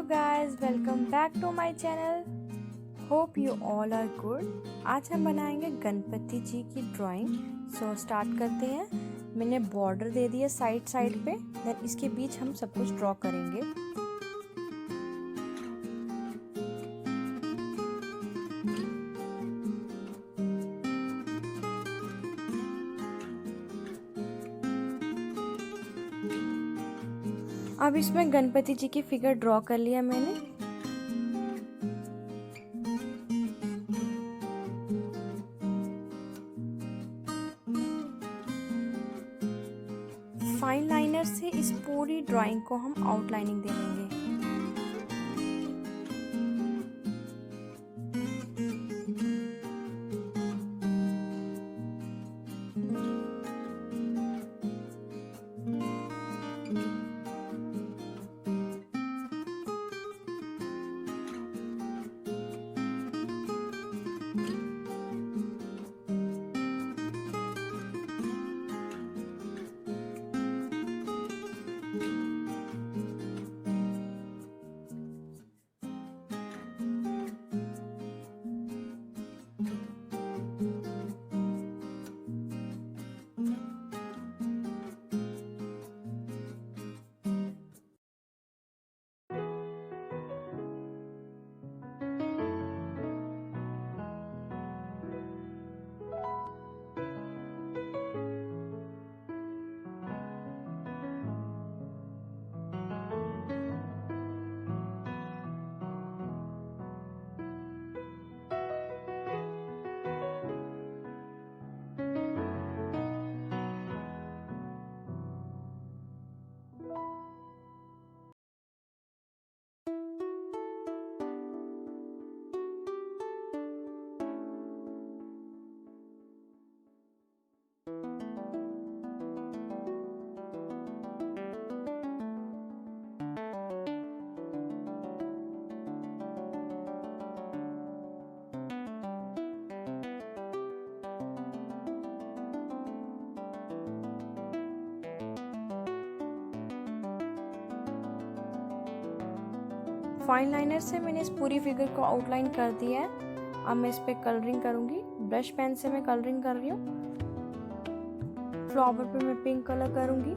Hello guys, welcome back to my channel. Hope you all are good. आज हम बनाएंगे गणपति जी की ड्राइंग। सो स्टार्ट करते हैं। मैंने बॉर्डर दे दिया साइड साइड पे, देन इसके बीच हम सब कुछ ड्रॉ करेंगे। अब इसमें गणपति जी की फिगर ड्रॉ कर लिया मैंने। फाइन लाइनर से इस पूरी ड्राइंग को हम आउटलाइनिंग दे देंगे। फाइन लाइनर से मैंने इस पूरी फिगर को आउटलाइन कर दिया है। अब मैं इस पे कलरिंग करूंगी। ब्रश पेन से मैं कलरिंग कर रही हूँ। फ्लावर पे मैं पिंक कलर करूंगी।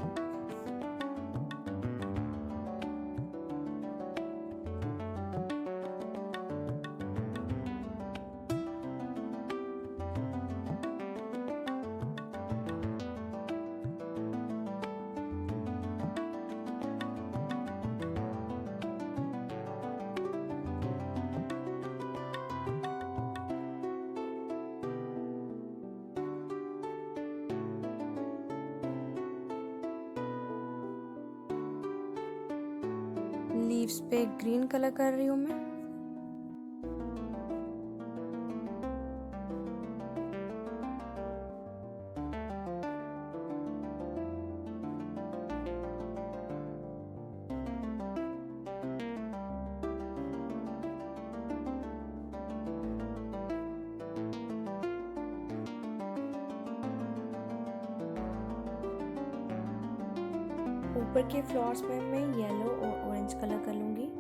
लीव्स पे ग्रीन कलर कर रही हूँ मैं। ऊपर के फ्लावर्स पे मैं येलो और ऑरेंज कलर कर लूंगी।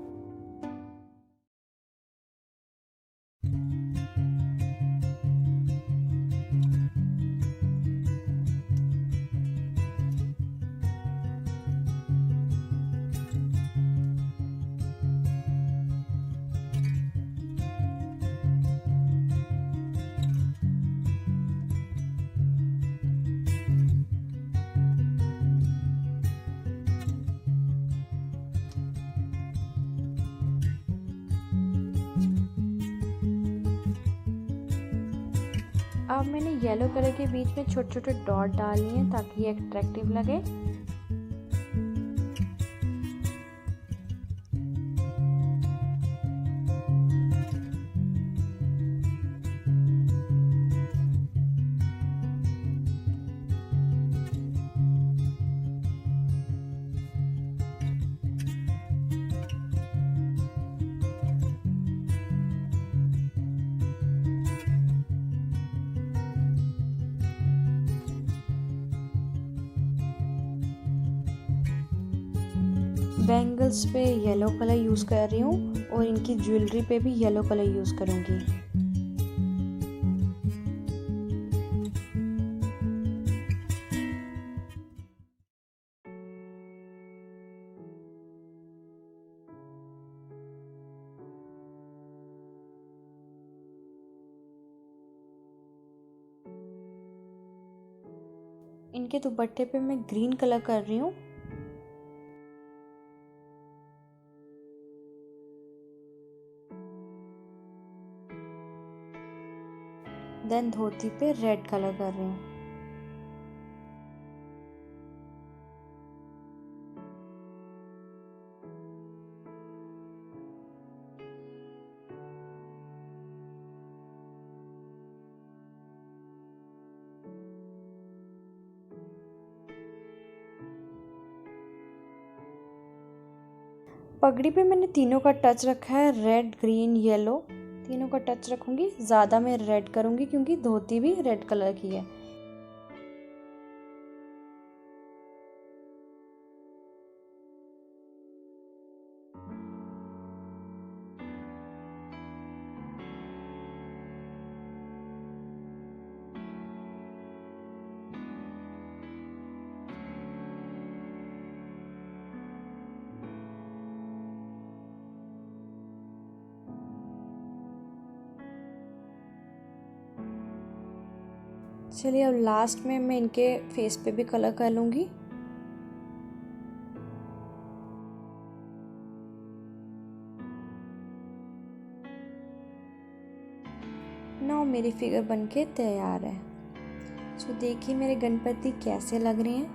अब मैंने येलो कलर के बीच में छोटे छोटे डॉट डालनी है ताकि ये अट्रैक्टिव लगे। बैंगल्स पे येलो कलर यूज़ कर रही हूँ और इनकी ज्वेलरी पे भी येलो कलर यूज़ करूँगी। इनके दुपट्टे पे मैं ग्रीन कलर कर रही हूँ। देन धोती पे रेड कलर कर रही हूँ। पगड़ी पे मैंने तीनों का टच रखा है, रेड ग्रीन येलो तीनों का टच रखूँगी। ज़्यादा मैं रेड करूँगी क्योंकि धोती भी रेड कलर की है। चलिए अब लास्ट में मैं इनके फेस पे भी कलर कर लूँगी। नाउ मेरी फिगर बनके तैयार है। सो देखिए मेरे गणपति कैसे लग रहे हैं।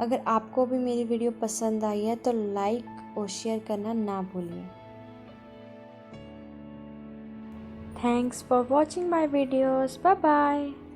अगर आपको भी मेरी वीडियो पसंद आई है तो लाइक और शेयर करना ना भूलिए। Thanks for watching my videos. Bye bye.